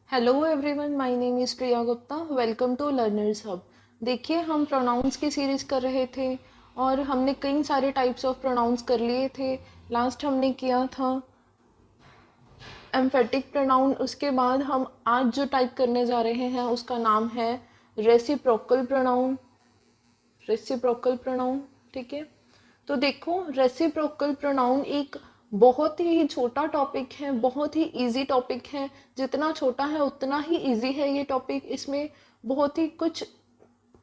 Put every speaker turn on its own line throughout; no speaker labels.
Hello everyone, my name is Priya Gupta. Welcome to learners hub. देखिए, हम pronounce की series कर रहे थे और हमने कई सारे टाइप्स ऑफ प्रोनाउंस कर लिए थे। लास्ट हमने किया था एम्फेटिक प्रोनाउन। उसके बाद हम आज जो टाइप करने जा रहे हैं उसका नाम है रेसिप्रोकल प्रोनाउन। रेसिप्रोकल प्रोनाउन, ठीक है। तो देखो, रेसिप्रोकल प्रोनाउन एक बहुत ही छोटा टॉपिक है, बहुत ही इजी टॉपिक है। जितना छोटा है उतना ही इजी है ये टॉपिक। इसमें बहुत ही कुछ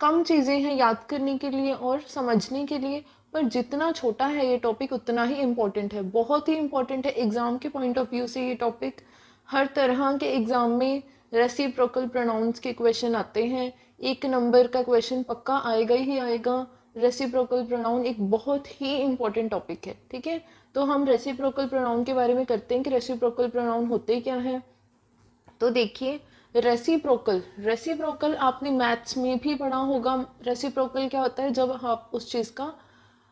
कम चीज़ें हैं याद करने के लिए और समझने के लिए, पर जितना छोटा है ये टॉपिक उतना ही इम्पोर्टेंट है, बहुत ही इम्पोर्टेंट है। एग्ज़ाम के पॉइंट ऑफ व्यू से ये टॉपिक हर तरह के एग्ज़ाम में रेसिप्रोकल प्रोनाउंस के क्वेश्चन आते हैं। एक नंबर का क्वेश्चन पक्का आएगा ही आएगा। रेसिप्रोकल प्रोनाउन एक बहुत ही इम्पोर्टेंट टॉपिक है, ठीक है। तो हम रेसिप्रोकल प्रोनाउन के बारे में करते हैं कि रेसिप्रोकल प्रोनाउन होते क्या है। तो देखिए, रेसिप्रोकल रेसिप्रोकल आपने मैथ्स में भी पढ़ा होगा। रेसिप्रोकल क्या होता है? जब आप उस चीज़ का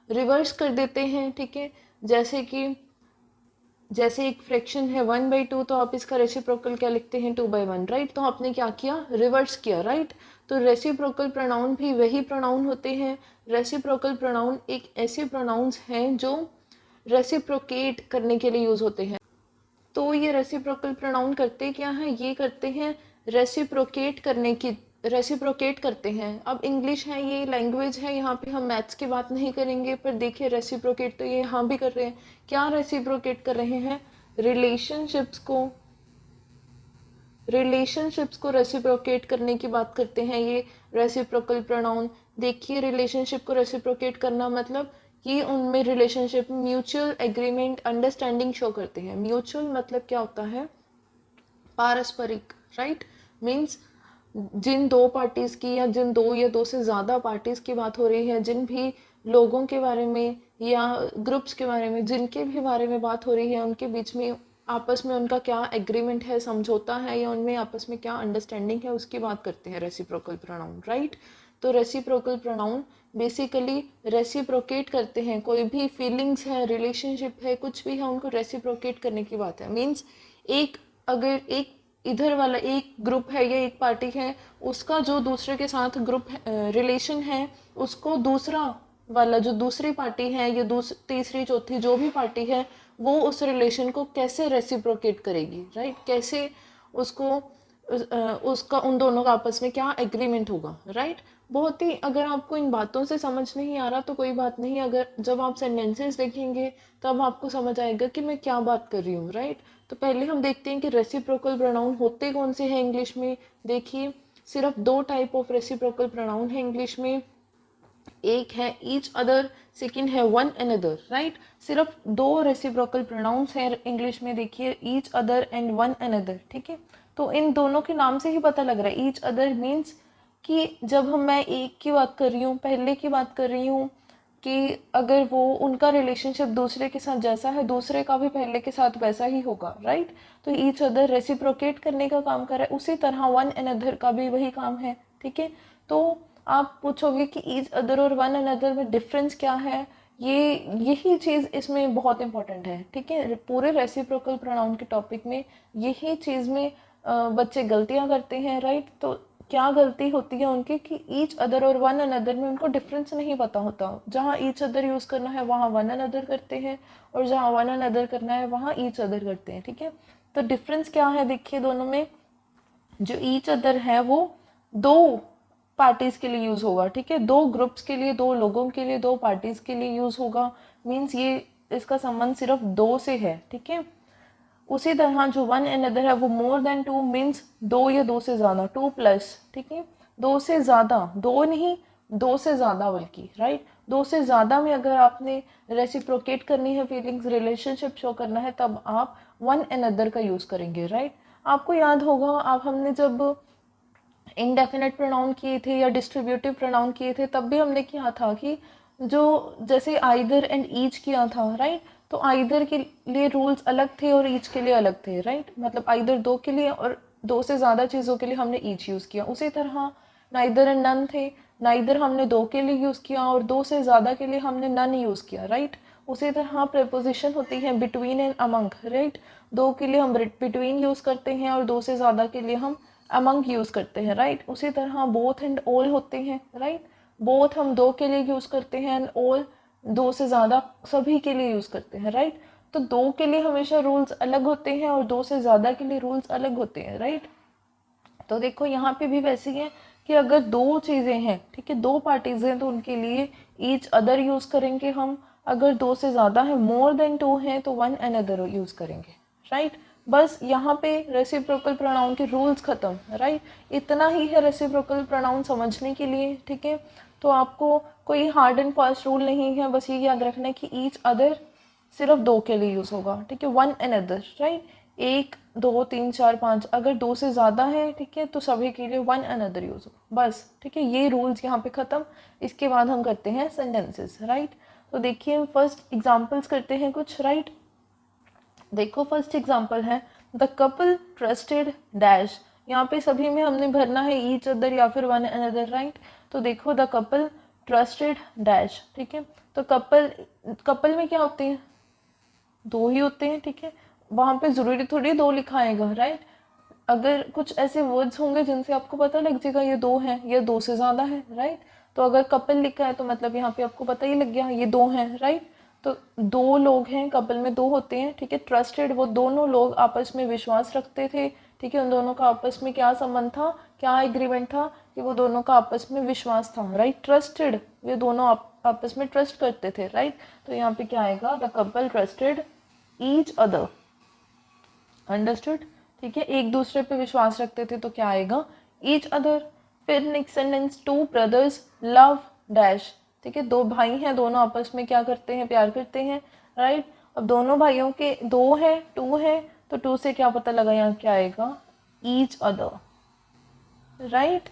रिवर्स कर देते हैं, ठीक है। जैसे एक फ्रैक्शन है 1/2, तो आप इसका रेसिप्रोकल क्या लिखते हैं? 2/1, राइट। तो आपने क्या किया? रिवर्स किया, राइट। तो रेसिप्रोकल प्रोनाउन भी वही प्रोनाउन होते हैं। रेसिप्रोकल प्रोनाउन एक ऐसे प्रोनाउंस हैं जो रेसिप्रोकेट करने के लिए यूज होते हैं। तो ये रेसिप्रोकल प्रोनाउन करते क्या हैं? ये करते हैं रेसिप्रोकेट करते हैं। अब इंग्लिश है, ये लैंग्वेज है, यहाँ पे हम मैथ्स की बात नहीं करेंगे, पर देखिए रेसिप्रोकेट तो ये यहाँ भी कर रहे हैं। क्या रेसिप्रोकेट कर रहे हैं? रिलेशनशिप्स को रिलेशनशिप्स को रेसिप्रोकेट करने की बात करते हैं ये रेसिप्रोकल प्रोनाउन। देखिए, रिलेशनशिप को रेसिप्रोकेट करना मतलब कि उनमें relationship mutual agreement understanding show करते हैं। म्यूचुअल मतलब क्या होता है? पारस्परिक, राइट। मीन्स जिन दो पार्टीज की या जिन दो या दो से ज़्यादा पार्टीज की बात हो रही है, जिन भी लोगों के बारे में या ग्रुप्स के बारे में, जिनके भी बारे में बात हो रही है, उनके बीच में आपस में उनका क्या एग्रीमेंट है, समझौता है, या उनमें आपस में क्या अंडरस्टैंडिंग है, उसकी बात करते हैं रेसिप्रोकल प्रोनाउन, राइट। तो रेसिप्रोकल प्रोनाउन बेसिकली रेसिप्रोकेट करते हैं। कोई भी फीलिंग्स है, रिलेशनशिप है, कुछ भी है, उनको रेसिप्रोकेट करने की बात है। मीन्स एक अगर एक इधर वाला एक ग्रुप है या एक पार्टी है, उसका जो दूसरे के साथ ग्रुप रिलेशन है, उसको दूसरा वाला जो दूसरी पार्टी है या तीसरी चौथी जो भी पार्टी है, वो उस रिलेशन को कैसे रेसिप्रोकेट करेगी, राइट। कैसे उसको उसका उन दोनों का आपस में क्या एग्रीमेंट होगा, राइट। बहुत ही, अगर आपको इन बातों से समझ नहीं आ रहा तो कोई बात नहीं, अगर जब आप सेंटेंसेस देखेंगे तब आपको समझ आएगा कि मैं क्या बात कर रही हूँ, राइट। तो पहले हम देखते हैं कि रेसिप्रोकल प्रोनाउन होते कौन से हैं इंग्लिश में। देखिए, सिर्फ दो टाइप ऑफ रेसिप्रोकल प्रोनाउन है इंग्लिश में। एक है ईच अदर, सेकंड है वन अनदर, राइट। सिर्फ दो रेसिप्रोकल प्रोनाउंस हैं इंग्लिश में, देखिए, each other and one another, ठीक है। तो इन दोनों के नाम से ही पता लग रहा है। ईच अदर मीन्स कि जब मैं एक की बात कर रही हूँ, पहले की बात कर रही हूँ, कि अगर वो उनका रिलेशनशिप दूसरे के साथ जैसा है, दूसरे का भी पहले के साथ वैसा ही होगा, राइट। तो ईच अदर रेसिप्रोकेट करने का काम कर रहा है, उसी तरह वन अनदर का भी वही काम है, ठीक है। तो आप पूछोगे कि ईच अदर और वन अनदर में डिफरेंस क्या है? ये यही चीज़ इसमें बहुत इंपॉर्टेंट है, ठीक है। पूरे रेसिप्रोकल प्रोनाउन के टॉपिक में यही चीज़ में बच्चे गलतियां करते हैं, राइट। तो क्या गलती होती है उनकी कि ईच अदर और वन अनदर में उनको डिफरेंस नहीं पता होता। जहाँ ईच अदर यूज़ करना है वहाँ वन अनदर करते हैं, और जहाँ वन अनदर करना है वहाँ ईच अदर करते हैं, ठीक है। तो डिफरेंस क्या है देखिए दोनों में। जो ईच अदर है वो दो पार्टीज के लिए यूज होगा, ठीक है। दो ग्रुप्स के लिए, दो लोगों के लिए, दो पार्टीज के लिए यूज होगा। मीन्स ये इसका संबंध सिर्फ दो से है, ठीक है। उसी तरह जो वन अनदर है वो मोर देन टू, मीन्स दो या दो से ज्यादा, टू प्लस, ठीक है। दो से ज्यादा, दो नहीं, दो से ज्यादा बल्कि, राइट। दो से ज्यादा में अगर आपने रेसिप्रोकेट करनी है, फीलिंग्स, रिलेशनशिप शो करना है, तब आप वन अनदर का यूज करेंगे, राइट। आपको याद होगा, आप हमने जब इनडेफिनेट प्रोनाउन किए थे या डिस्ट्रीब्यूटिव प्रोनाउन किए थे, तब भी हमने किया था कि जो जैसे आइदर एंड ईच किया था, राइट। तो आइदर के लिए रूल्स अलग थे और ईच के लिए अलग थे, राइट। मतलब आइदर दो के लिए और दो से ज़्यादा चीज़ों के लिए हमने ईच यूज़ किया। उसी तरह नाइदर एंड नन थे, नाइदर हमने दो के लिए यूज़ किया और दो से ज़्यादा के लिए हमने नन यूज़ किया, राइट। उसी तरह प्रेपोजिशन होती है बिटवीन एंड अमंग, राइट। दो के लिए हम बिटवीन यूज़ करते हैं और दो से ज़्यादा के लिए हम अमंग यूज़ करते हैं, राइट। उसी तरह बोथ एंड ऑल होते हैं, राइट। बोथ हम दो के लिए यूज़ करते हैं एंड ऑल दो से ज़्यादा सभी के लिए यूज़ करते हैं, राइट। तो दो के लिए हमेशा रूल्स अलग होते हैं और दो से ज़्यादा के लिए रूल्स अलग होते हैं, राइट। तो देखो यहाँ पे भी वैसे ही है कि अगर दो चीज़ें हैं, ठीक है, दो पार्टीज हैं, तो उनके लिए ईच अदर यूज़ करेंगे हम। अगर दो से ज़्यादा है, मोर देन टू हैं, तो वन अनदर यूज़ करेंगे, राइट। बस यहाँ पे रेसिप्रोकल प्रोनाउन के रूल्स ख़त्म, राइट। इतना ही है रेसिप्रोकल प्रोनाउन समझने के लिए, ठीक है। तो आपको कोई हार्ड एंड फास्ट रूल नहीं है, बस ये याद रखना है कि ईच अदर सिर्फ दो के लिए यूज़ होगा, ठीक है। One another, right. एक दो तीन चार पाँच, अगर दो से ज़्यादा है, ठीक है, तो सभी के लिए वन अनदर यूज़ होगा, बस, ठीक है। ये रूल्स यहाँ पे ख़त्म। इसके बाद हम करते हैं सेंटेंसेस, राइट। तो देखिए फर्स्ट एग्जांपल्स करते हैं कुछ, राइट। देखो फर्स्ट एग्जांपल है द कपल ट्रस्टेड डैश। यहाँ पे सभी में हमने भरना है ईच अदर या फिर वन अनदर, राइट। तो देखो द कपल ट्रस्टेड डैश, ठीक है। तो कपल में क्या होते हैं, दो ही होते हैं, ठीक है। वहाँ पे ज़रूरी थोड़ी दो लिखाएगा, राइट। अगर कुछ ऐसे वर्ड्स होंगे जिनसे आपको पता लग जाएगा ये दो हैं, ये दो से ज़्यादा है, राइट। तो अगर कपल लिखा है तो मतलब यहाँ पे आपको पता ही लग गया ये दो हैं, राइट। तो दो लोग हैं, कपल में दो होते हैं, ठीक है। ट्रस्टेड, वो दोनों लोग आपस में विश्वास रखते थे, ठीक है। उन दोनों का आपस में क्या संबंध था, क्या एग्रीमेंट था, कि वो दोनों का आपस में विश्वास था, राइट। ट्रस्टेड, ये दोनों आपस में ट्रस्ट करते थे, राइट। तो यहाँ पे क्या आएगा, the couple trusted each other, understood, ठीक है। एक दूसरे पे विश्वास रखते थे, तो क्या आएगा, ईच अदर। फिर next sentence, to brothers love dash, ठीक है। दो भाई हैं, दोनों आपस में क्या करते हैं, प्यार करते हैं, राइट। अब दोनों भाइयों के दो है, टू है, तो टू से क्या पता लगा, यहाँ क्या आएगा, ईच अदर, राइट,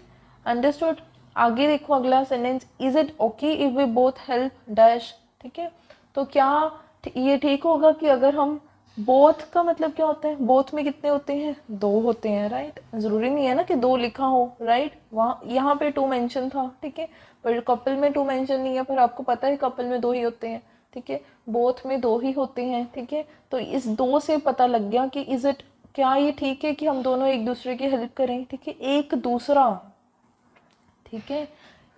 अंडरस्टूड। आगे देखो अगला sentence, is it okay if we both help dash, ठीक है। तो क्या ये ठीक होगा कि अगर हम, बोथ का मतलब क्या होता है, बोथ में कितने होते हैं, दो होते हैं, राइट। जरूरी नहीं है ना कि दो लिखा हो, राइट। वहाँ यहाँ पे टू मेंशन था, ठीक है, पर कपल में टू मेंशन नहीं है, पर आपको पता है कपल में दो ही होते हैं, ठीक है। बोथ में दो ही होते हैं, ठीक है। तो इस दो से पता लग गया कि इज इट, क्या ये ठीक है कि हम दोनों एक दूसरे की हेल्प करें, ठीक है। एक दूसरा, ठीक है,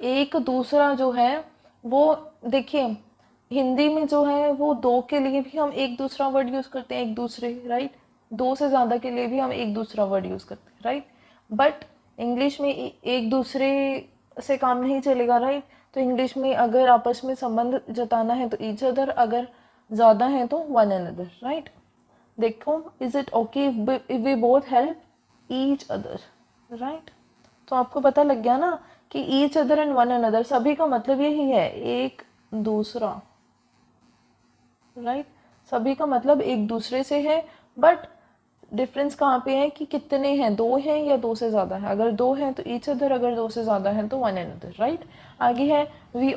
एक दूसरा जो है वो, देखिए हिंदी में जो है वो दो के लिए भी हम एक दूसरा वर्ड यूज़ करते हैं, एक दूसरे, राइट। दो से ज़्यादा के लिए भी हम एक दूसरा वर्ड यूज़ करते हैं, राइट। बट इंग्लिश में एक दूसरे से काम नहीं चलेगा, राइट। तो इंग्लिश में अगर आपस में संबंध जताना है तो ईच अदर, अगर ज़्यादा है तो वन अनदर, राइट। देखो, is it okay if we both help each other, right. तो आपको पता लग गया ना कि each other and one another, सभी का मतलब यही है, एक दूसरा, राइट। सभी का मतलब एक दूसरे से है, बट डिफरेंस कहाँ पे है कि कितने हैं, दो हैं या दो से ज़्यादा है। अगर दो हैं तो ईच अदर, अगर दो से ज़्यादा है तो वन अनदर, राइट। आगे है, we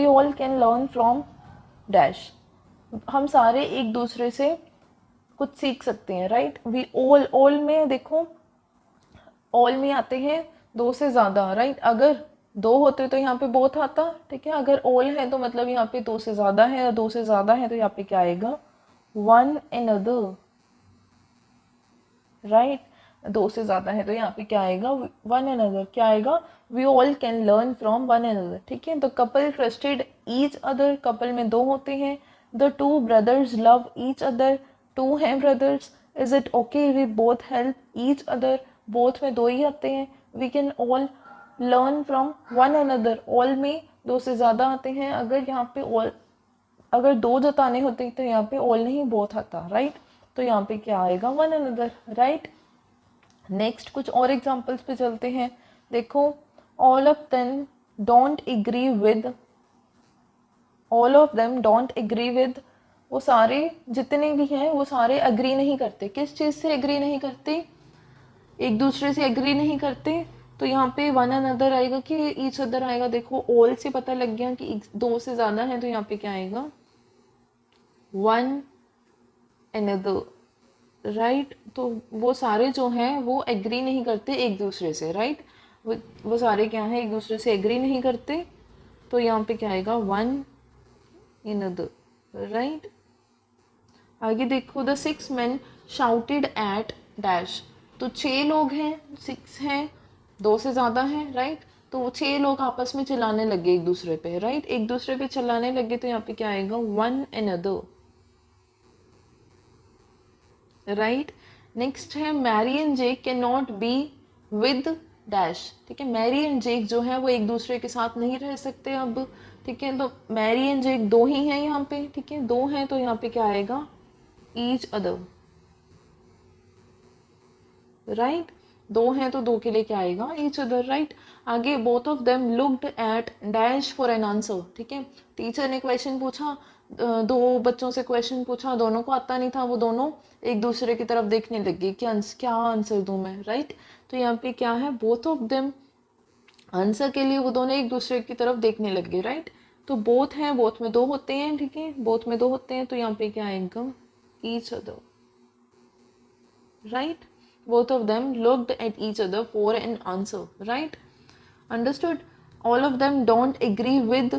all can learn from dash. हम सारे एक दूसरे से कुछ सीख सकते हैं, राइट। वी ऑल में देखो, ऑल में आते हैं दो से ज़्यादा, राइट। अगर दो होते तो यहाँ पे बोथ आता, ठीक है। अगर ऑल है तो मतलब यहाँ पे दो से ज़्यादा है, और दो से ज़्यादा है तो यहाँ पे क्या आएगा, वन अनदर, राइट। दो से ज़्यादा है तो यहाँ पे क्या आएगा, वन अनदर, क्या आएगा, we all can learn from one another, ठीक है। तो couple trusted each other, couple में दो होते हैं। The two brothers love each other, two हैं brothers. Is it okay we both help each other, both में दो ही आते हैं। We can all learn from one another, all में दो से ज़्यादा आते हैं। अगर यहाँ पे ऑल, अगर दो जताने होते तो यहाँ पे ऑल नहीं बोथ आता, राइट। तो यहाँ पे क्या आएगा, वन अनदर, राइट। नेक्स्ट कुछ और एग्जांपल्स पे चलते हैं। देखो, all of them don't agree with, all of them don't agree with, वो सारे जितने भी हैं वो सारे अग्री नहीं करते। किस चीज़ से एग्री नहीं करते, एक दूसरे से एग्री नहीं करते। तो यहाँ पे वन अनदर आएगा कि ईच अदर आएगा। देखो ऑल से पता लग गया कि दो से ज़्यादा है, तो यहाँ पे क्या आएगा, वन अनदर, राइट। तो वो सारे जो हैं वो एग्री नहीं करते एक दूसरे से, राइट। वो सारे क्या हैं, एक दूसरे से एग्री नहीं करते। तो यहाँ पे क्या आएगा, वन अनदर, राइट। आगे देखो, the 6 men shouted at dash. तो 6 लोग हैं, 6 हैं, 2 से ज़्यादा हैं, राइट। तो 6 लोग आपस में चिल्लाने लगे एक दूसरे पे, राइट। एक दूसरे पे चिल्लाने लगे तो यहाँ पे क्या आएगा, वन another, राइट। नेक्स्ट है Mary and Jake can not be with dash. ठीक है, मैरी एंड जेक जो है वो एक दूसरे के साथ नहीं रह सकते अब। ठीक है, तो मैरी एंड जेक 2 ही हैं यहाँ पे। ठीक है, 2 हैं तो यहाँ पे क्या आएगा, ईच अदर, राइट। 2 हैं तो 2 के लिए क्या आएगा, ईच अदर, राइट। आगे both of them looked at dash for an answer. ठीक है, टीचर ने क्वेश्चन पूछा, 2 बच्चों से क्वेश्चन पूछा, दोनों को आता नहीं था, वो दोनों एक दूसरे की तरफ देखने लगे कि क्या आंसर दूं मैं, राइट। तो यहाँ पे क्या है, बोथ ऑफ देम, आंसर के लिए वो दोनों एक दूसरे की तरफ देखने लग गए, राइट। तो बोथ हैं, बोथ में 2 होते हैं, ठीक है, बोथ में 2 होते हैं, तो यहाँ पे क्या आएगा, each other, right? Both of them looked at each other for an answer, right? Understood? All of them don't agree with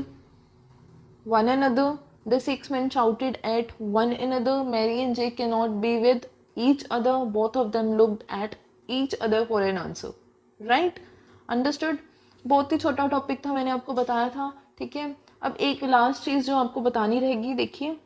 one another. The 6 men shouted at one another. Mary and Jake cannot be with each other. Both of them looked at each other for an answer, right? Understood? बहुत ही छोटा topic था, मैंने आपको बताया था, ठीक है। अब एक लास्ट चीज़ जो आपको बतानी रहेगी, देखिए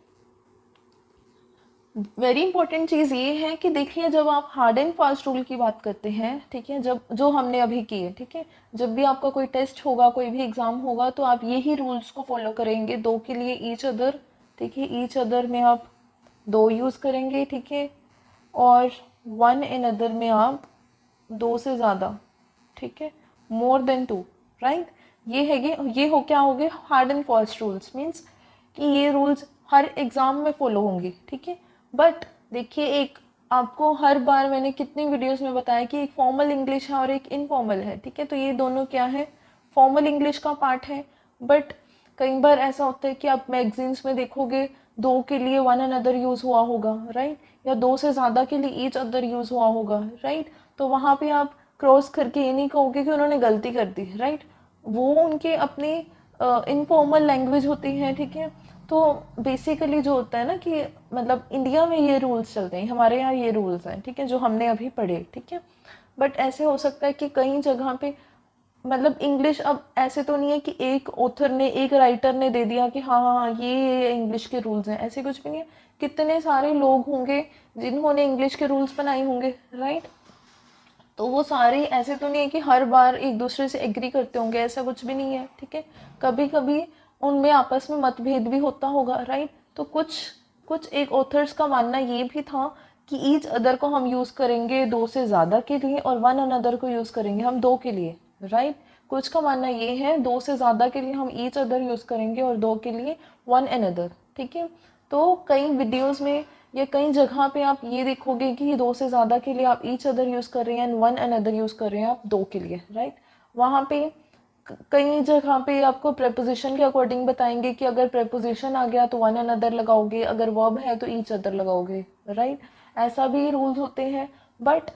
वेरी इंपॉर्टेंट चीज़ ये है कि देखिए जब आप हार्ड एंड फास्ट रूल की बात करते हैं, ठीक है, जब जो हमने अभी की है, ठीक है, जब भी आपका कोई टेस्ट होगा, कोई भी एग्ज़ाम होगा, तो आप यही रूल्स को फॉलो करेंगे। 2 के लिए ईच अदर, ठीक है, ईच अदर में आप 2 यूज़ करेंगे, ठीक है, और वन इन अदर में आप 2 से ज़्यादा, ठीक है, मोर देन 2, राइट। ये हो क्या हो गए hard and fast rules, means कि ये रूल्स हर एग्ज़ाम में फॉलो होंगे, ठीक है। बट देखिए, एक आपको हर बार मैंने कितनी वीडियोस में बताया कि एक फॉर्मल इंग्लिश है और एक इनफॉर्मल है, ठीक है। तो ये दोनों क्या है, फॉर्मल इंग्लिश का पार्ट है। बट कई बार ऐसा होता है कि आप मैगजीन्स में देखोगे 2 के लिए वन अनदर यूज़ हुआ होगा, राइट, या 2 से ज़्यादा के लिए ईच अदर यूज़ हुआ होगा, राइट। तो वहाँ पे आप क्रॉस करके ये नहीं कहोगे कि उन्होंने गलती कर दी, राइट। वो उनके अपनी इनफॉर्मल लैंग्वेज होती है, ठीक है। तो बेसिकली जो होता है ना कि मतलब इंडिया में ये रूल्स चलते हैं, हमारे यहाँ ये रूल्स हैं, ठीक है, जो हमने अभी पढ़े, ठीक है। बट ऐसे हो सकता है कि कई जगह पे मतलब इंग्लिश, अब ऐसे तो नहीं है कि एक ऑथर ने, एक राइटर ने दे दिया कि हाँ हाँ हाँ ये इंग्लिश के रूल्स हैं, ऐसे कुछ भी नहीं है। कितने सारे लोग होंगे जिन्होंने इंग्लिश के रूल्स बनाए होंगे, राइट। तो वो सारे ऐसे तो नहीं है कि हर बार एक दूसरे से एग्री करते होंगे, ऐसा कुछ भी नहीं है, ठीक है। कभी कभी उनमें आपस में मतभेद भी होता होगा, राइट। तो कुछ कुछ एक ऑथर्स का मानना ये भी था कि ईच अदर को हम यूज़ करेंगे 2 से ज़्यादा के लिए और वन अनदर को यूज़ करेंगे हम 2 के लिए, राइट। कुछ का मानना ये है 2 से ज़्यादा के लिए हम ईच अदर यूज़ करेंगे और 2 के लिए वन अनदर, ठीक है। तो कई वीडियोस में या कई जगह पे आप ये देखोगे कि 2 से ज़्यादा के लिए आप ईच अदर यूज़ कर रहे हैं एंड वन अनदर यूज़ कर रहे हैं आप 2 के लिए, राइट। वहाँ पे कई जगह पे आपको प्रेपोजिशन के अकॉर्डिंग बताएंगे कि अगर प्रेपोजिशन आ गया तो वन अनदर लगाओगे, अगर वर्ब है तो ईच अदर लगाओगे, राइट। ऐसा भी रूल्स होते हैं। बट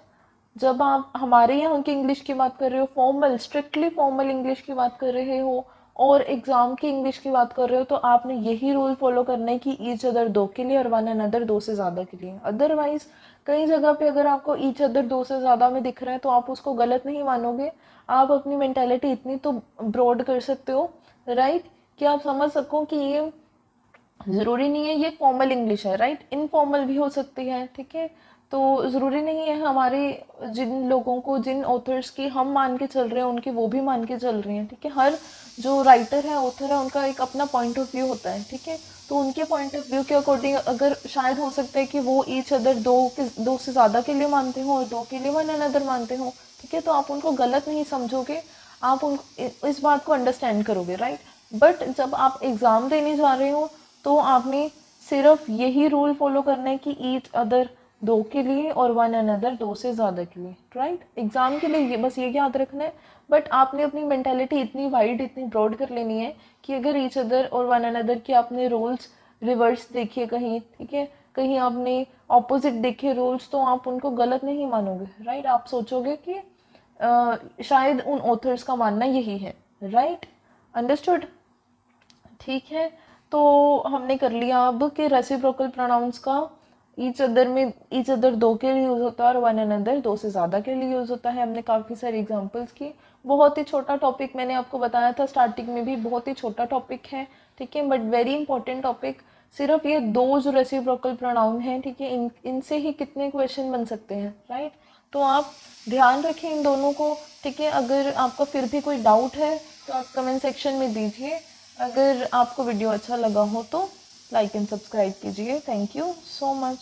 जब आप हमारे यहाँ की इंग्लिश की बात कर रहे हो, फॉर्मल, स्ट्रिक्टली फॉर्मल इंग्लिश की बात कर रहे हो और एग्ज़ाम की इंग्लिश की बात कर रहे हो, तो आपने यही रूल फॉलो करना है कि ईच अदर 2 के लिए और वन अनदर 2 से ज़्यादा के लिए। अदरवाइज कई जगह पे अगर आपको ईच अदर 2 से ज़्यादा में दिख रहा है तो आप उसको गलत नहीं मानोगे। आप अपनी मेंटेलिटी इतनी तो ब्रॉड कर सकते हो, राइट, कि आप समझ सको कि ये ज़रूरी नहीं है ये फॉर्मल इंग्लिश है, राइट, इनफॉर्मल भी हो सकती है, ठीक है। तो ज़रूरी नहीं है हमारे जिन लोगों को, जिन ऑथर्स की हम मान के चल रहे हैं उनकी वो भी मान के चल रहे हैं, ठीक है। हर जो राइटर है, ऑथर है, उनका एक अपना पॉइंट ऑफ व्यू होता है, ठीक है। तो उनके पॉइंट ऑफ व्यू के अकॉर्डिंग अगर शायद हो सकता है कि वो ईच अदर 2 से ज़्यादा के लिए मानते हो और 2 के लिए वन अनदर मानते हो, ठीक है। तो आप उनको गलत नहीं समझोगे, आप उन इस बात को अंडरस्टैंड करोगे, राइट। बट जब आप एग्ज़ाम देने जा रहे हो तो आपने सिर्फ यही रूल फॉलो करना है कि ईच अदर 2 के लिए और वन अनदर 2 से ज़्यादा के लिए, राइट। एग्ज़ाम के लिए ये बस ये याद रखना है। बट आपने अपनी मेंटालिटी इतनी वाइड, इतनी ब्रॉड कर लेनी है कि अगर ईच अदर और वन अनदर के आपने रूल्स रिवर्स देखे कहीं, ठीक है, कहीं आपने ऑपोजिट देखे रूल्स, तो आप उनको गलत नहीं मानोगे, राइट। आप सोचोगे कि शायद उन ऑथर्स का मानना यही है, राइट। अंडरस्टूड, ठीक है। तो हमने कर लिया अब कि रेसिप्रोकल प्रोनाउंस का ईच अदर दो के लिए यूज़ होता है और वन अनदर दो से ज़्यादा के लिए यूज़ होता है। हमने काफ़ी सारी एग्जांपल्स की। बहुत ही छोटा टॉपिक मैंने आपको बताया था स्टार्टिंग में भी, बहुत ही छोटा टॉपिक है, ठीक है, बट वेरी इंपॉर्टेंट टॉपिक। सिर्फ ये दो जो रेसिप्रोकल प्रोनाउन हैं, ठीक है, इनसे ही कितने क्वेश्चन बन सकते हैं, राइट। तो आप ध्यान रखें इन दोनों को, ठीक है। अगर आपका फिर भी कोई डाउट है तो आप कमेंट सेक्शन में दीजिए। अगर आपको वीडियो अच्छा लगा हो तो लाइक एंड सब्सक्राइब कीजिए। Thank you so much.